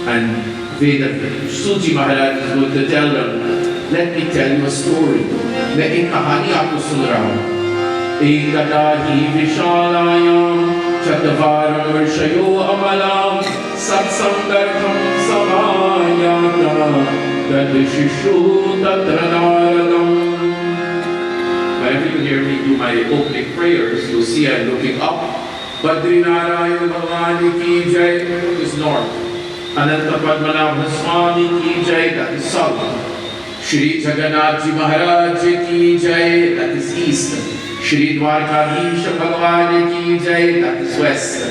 And Suji Maharaj is going to tell them, let me tell you a story. मैं एक कहानी आपको सुन रहा हूँ. एकदा हि विशालायां चत्वारं ऋषयो अमलां सत्संगर्थं समायाता तद्शिशु तत्र नारदम्. Whenever you hear me do my opening prayers, you'll see I'm looking up. Badri Narayan Bhagwan ki jai is north. Ananta Padmanabha Swami ki jai, that is south. Shri Jagannath Ji Maharaj ki jai, that is east. Shri Dwarkadhish Bhagwan ki jai, that is west.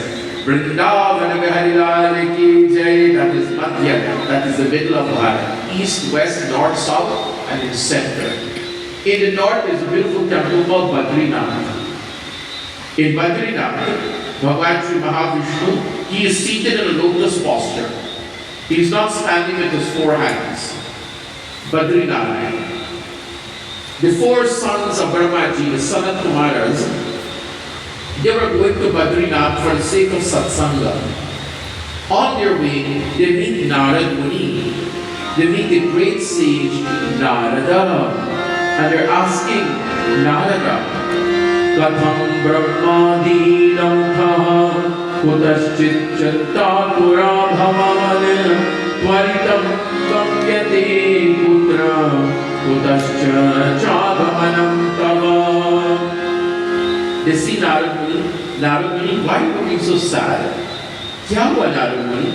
Vrindavan Bihari Lal ki jai, that is Madhya, that is the middle of Bharat. East, west, north, south, and in center. In the north is a beautiful temple called Badrinath. In Badrinath, Bhagwan Sri Mahavishnu, he is seated in a lotus posture. He is not standing with his four hands. Badrinath. The four sons of Brahmaji, the Sanat Kumaras, they were going to Badrinath for the sake of satsanga. On their way, they meet Narad Muni. They meet the great sage Narada. And they're asking Narada, Katham Brahmadinam Kaha Kutaschit Chattatura Bhavan Tvaritam Kamyate Putra Kutascha Chagamanam Tava. They see Narad Muni. Narad Muni, why are you looking so sad? Kya hua Narad Muni?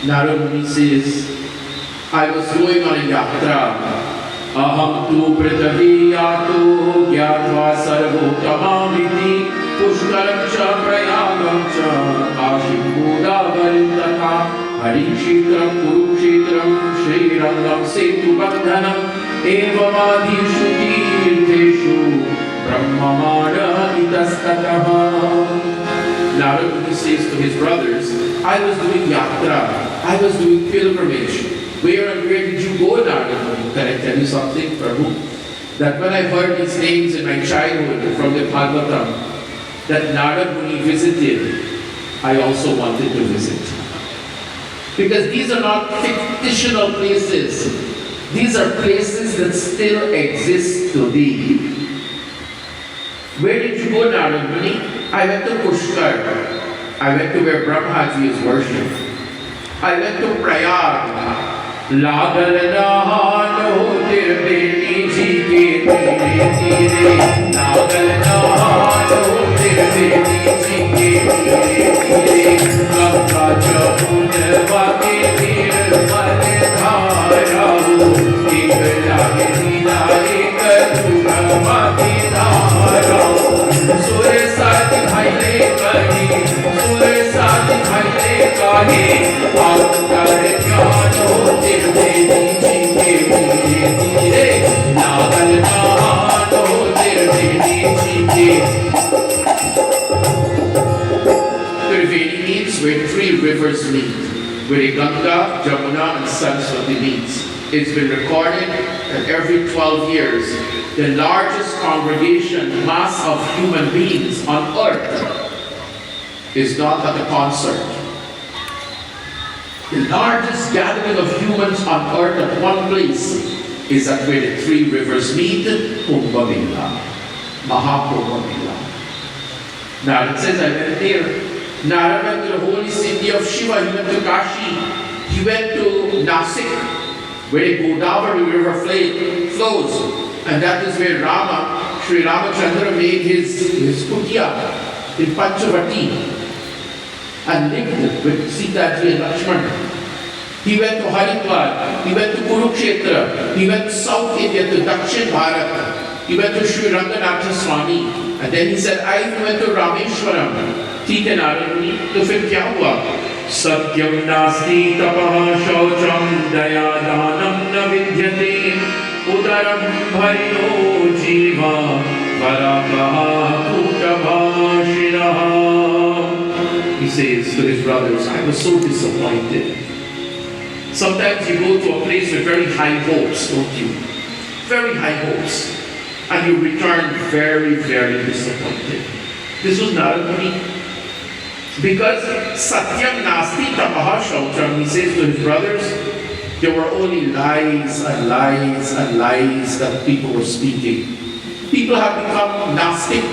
Narad Muni says, I was going on a yatra. Aham tu prithvi-yato gyatva sarvotamamiti pushkaram cha prayagam cha kashim godavarindaka harikshitram kurukshetram shrirangam setubandhanam evamadhishu tirtheshu brahmamana itastataha. Narad Muni says to his brothers, I was doing yatra, I was doing pilgrimage. Where and where did you go, Narad Muni? Can I tell you something, Prabhu? That when I heard these names in my childhood from the Bhagavatam, that Narad Muni visited, I also wanted to visit. Because these are not fictional places. These are places that still exist today. Where did you go, Narad Muni? I went to Pushkar. I went to where Brahmaji is worshipped. I went to Prayag. लागल नहानो तिरबेनी जी के तीरे तीरे लागल नहानो तिरबेनी जी के तीरे तीरे गंगा जमुनवा के तीर मन धाराओ एक लागे दीदारे करुणा के धाराओ सुर साथ भाईले कही सुर साथ भाईले कही आकर ज्ञानो तिरबेनी जी के तीरे तीरे लागल नहानो Triveni where three rivers meet, where Ganga, Jamuna, and Saraswati meets. It's been recorded that every 12 years, the largest congregation, mass of human beings on earth is not at a concert. The largest gathering of humans on earth at one place is at where the three rivers meet, Kumbh Mela, Mahakumbh Mela. Narad says, I went there. Narad went to the holy city of Shiva, he went to Kashi, he went to Nasik, where the Godavari river flows. And that is where Sri Ramachandra made his kutiya in Panchavati and lived with Sita Ji and Lakshmana. He went to Haridwar, he went to Kurukshetra, he went to South India, to Dakshin Bharat, he went to Sri Ranganatha Swami, and then he said, I went to Rameshwaram. ठीक है नारद मुनि, तो फिर क्या हुआ? सत्यम नास्ति तपः शौचम दया दानम न विद्यते उदरम भरिणो जीवा पराकः कूटभाषिणः. He says to his brothers, I was so disappointed. Sometimes you go to a place with very high hopes, don't you? Very high hopes. And you return very, very disappointed. This was Narad Muni. Because Satyam Nasti Tapaha Shaucham, he says to his brothers, there were only lies and lies and lies that people were speaking. People have become Gnostic.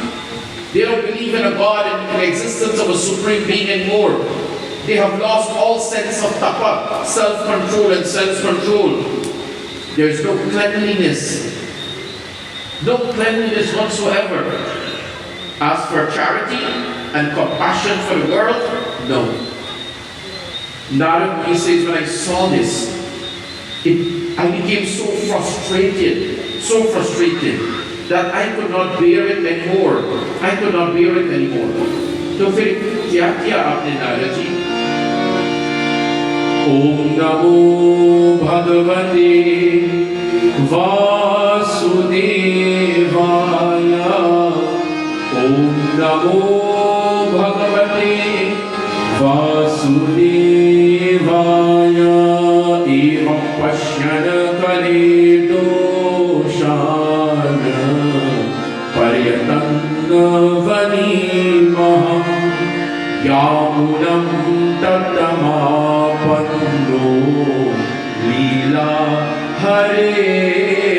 They don't believe in a God and in the existence of a supreme being anymore. They have lost all sense of tapa, self-control and self-control. There is no cleanliness. No cleanliness whatsoever. As for charity and compassion for the world, no. Narad Muni says, when I saw this, I became so frustrated that I could not bear it anymore. I could not bear it anymore. तो फिर क्या किया आपने नारद जी? ओम नमो भगवते वासुदेवाय. ओम नमो भगवते वासुदेवाय. एवं पश्यन् करे दोषान् पर्यटन् वनीमः. यामुनं तत्तमापन्नो लीला हरेरभूत्.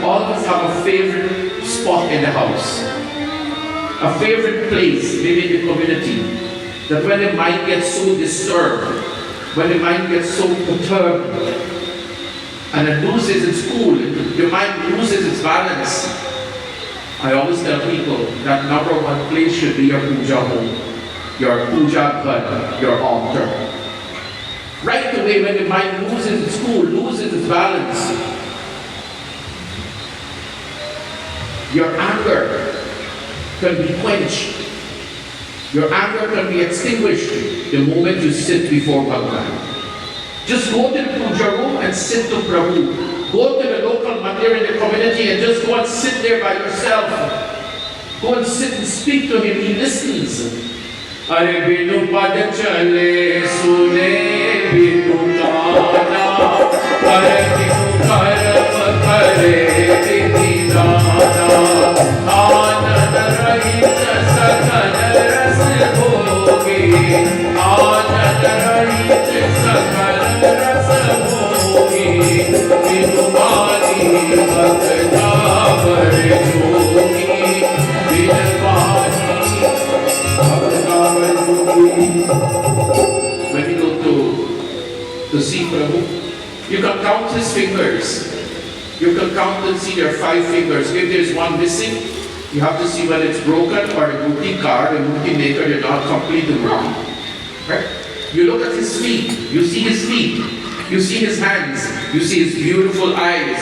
All of us have a favorite spot in the house. A favorite place, maybe in the community. That when the mind gets so disturbed, when the mind gets so perturbed, and it loses its cool, your mind loses its balance. I always tell people that number one place should be your puja home, your puja ghar, your altar. Right away when the mind loses its cool, loses its balance, your anger can be quenched. Your anger can be extinguished the moment you sit before Bhagavan. Just go to the puja room and sit to Prabhu. Go to the local mandir in the community and just go and sit there by yourself. Go and sit and speak to him. He listens. अरे बिनु पद चले सुने बिनु गाना. अरे बिनु कर्म करे विधि दाना. आनंद रहित सकल रस भोगे. आनंद रहित सकल रस भोगे. बिनु बानी भक्ता बर जोगी. बिनु बानी When you go to see Prabhu, you can count his fingers. You can count and see there are 5 fingers. If there's one missing, you have to see whether it's broken or the murti card, the murti maker did not complete the murti. Right? You look at his feet, you see his feet, you see his hands, you see his beautiful eyes.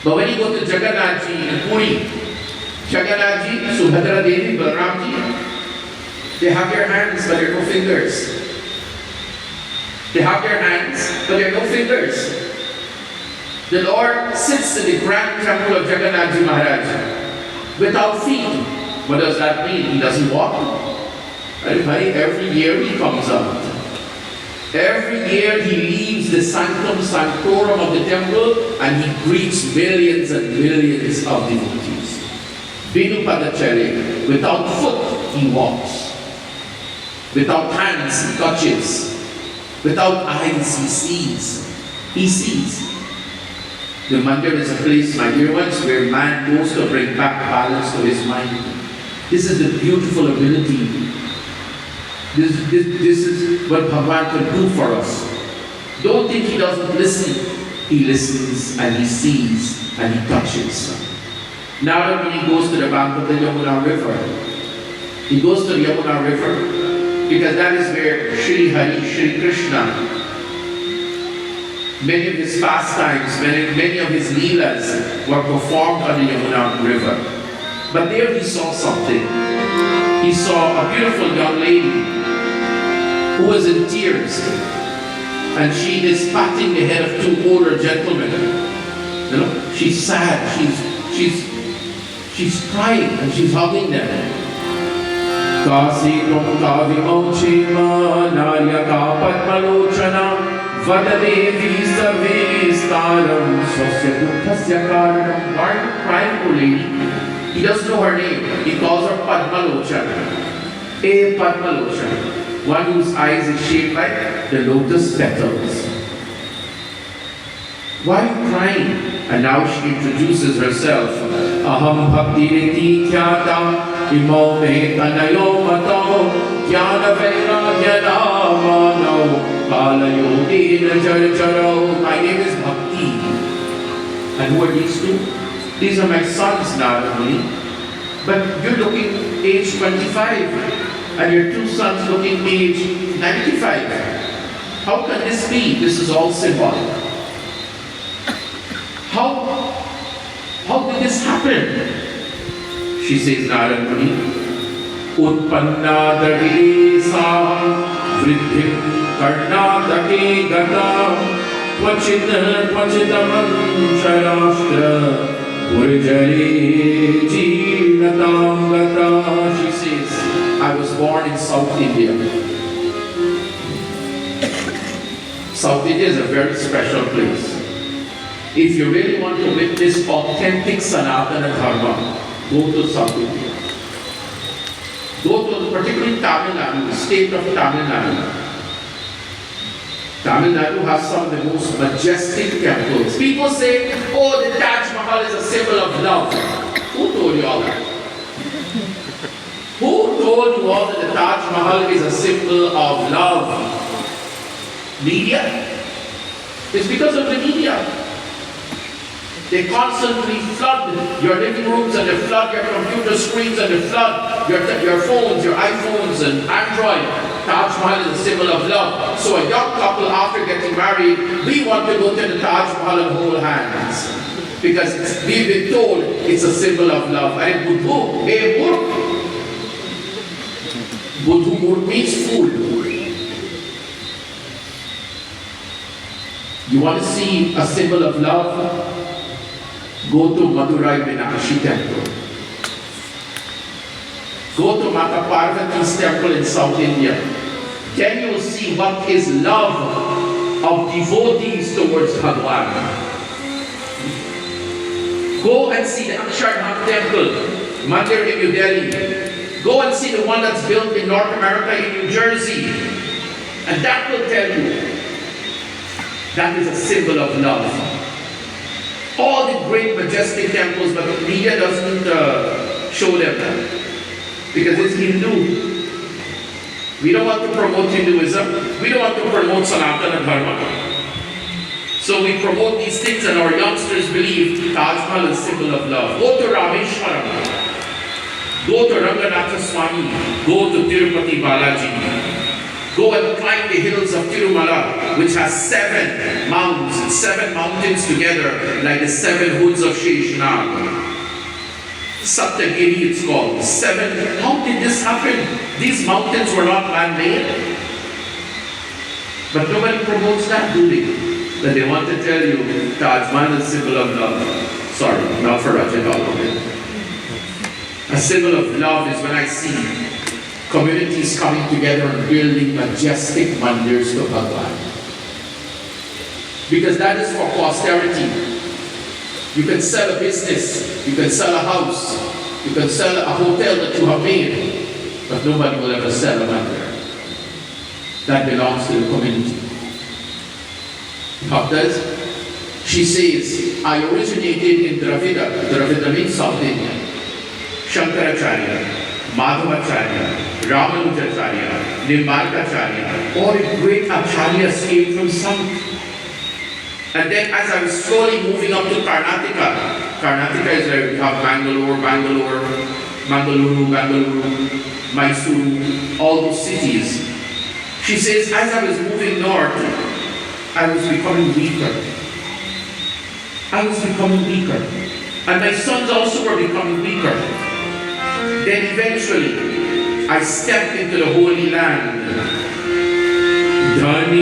But when you go to Jagannath Ji in Puri, Jagannath Ji, Subhadra Devi, Balram Ji, they have their hands but there are no fingers. They have their hands but there are no fingers. The Lord sits in the grand temple of Jagannath Ji Maharaj without feet. What does that mean? He doesn't walk. Right? Every year he comes out. Every year he leaves the sanctum sanctorum of the temple and he greets millions and millions of devotees. Binu Padacharya, without foot he walks. Without hands he touches. Without eyes he sees. He sees. The mandir is a place, my dear ones, where man goes to bring back balance to his mind. This is the beautiful ability. This is what Bhagavan can do for us. Don't think he doesn't listen. He listens and he sees and he touches. Now that when he goes to the bank of the Yamuna River, he goes to the Yamuna River because that is where Sri Hari, Sri Krishna, many of his pastimes, many of his leelas were performed on the Yamuna River. But there he saw something. He saw a beautiful young lady who was in tears, and she is patting the head of two older gentlemen. You know, she's sad. She's crying and she's hugging them. Kasi tum kavi mochima narya ka padmalochana vadadevi savistaram swasya dukkhasya karanam. Why are you crying, poor lady? He doesn't know her name. He calls her Padmalochana. A Padmalochana. One whose eyes is shaped like the lotus petals. Why are you crying? And now she introduces herself. Aham bhakti riti khyata imo me tanayo mato jnana vairagya namano kala yogena jarjaro. My name is Bhakti. And who are these two? These are my sons, Narada Muni. But you're looking age 25, and your two sons looking age 95. How can this be? This is all symbolic. How did this happen? She says, Narada Muni, Utpanna Dagesa Vridhim Karnatake Gata Tvachitamam Sharashtra She says, I was born in South India. South India is a very special place. If you really want to witness authentic Sanatana Dharma, go to South India. Go to particularly Tamil Nadu, the state of Tamil Nadu. Tamil Nadu has some of the most majestic temples. People say, oh, the Taj Mahal is a symbol of love. Who told you all that? Who told you all that the Taj Mahal is a symbol of love? Media? It's because of the media. They constantly flood your living rooms and they flood your computer screens and they flood your phones, your iPhones and Android. Taj Mahal is a symbol of love. So a young couple, after getting married, we want to go to the Taj Mahal and hold hands. Because we've been told it's a symbol of love. And Buddhu, Buddhu means fool. You want to see a symbol of love? Go to Madurai Meenakshi temple. Go to Mata Parvati's temple in South India. Then you will see what is love of devotees towards Bhagavan. Go and see the Akshardham temple, Mandir in New Delhi. Go and see the one that's built in North America in New Jersey. And that will tell you that is a symbol of love. All the great majestic temples, but the media doesn't show them that. Because it's Hindu. We don't want to promote Hinduism. We don't want to promote Sanatana Dharma. So we promote these things and our youngsters believe Taj Mahal is a symbol of love. Go to Rameshwaram. Go to Ranganatha Swami. Go to Tirupati Balaji. Go and climb the hills of Tirumala, which has 7 mountains together, like the 7 hoods of Sheshanag. Saptagiri it's called. 7. How did this happen? These mountains were not man-made. But nobody promotes that, do they? That they want to tell you Taj Mahal is a symbol of love. Sorry, not for Rajat all of it. A symbol of love is when I see communities coming together and building majestic mandirs to Bhagwan. Because that is for posterity. You can sell a business, you can sell a house, you can sell a hotel that you have made, but nobody will ever sell a mandir. That belongs to the community. Doctors, she says, I originated in Dravida. Dravida means South India. Shankaracharya, Madhavacharya, Ramanujacharya, Nimbarkacharya, all the great acharyas came from South. And then as I was slowly moving up to Karnataka, Karnataka is where we have Bangalore, Mysuru, all those cities. She says, as I was moving north, I was becoming weaker. I was becoming weaker. And my sons also were becoming weaker. Then eventually, I stepped into the Holy Land.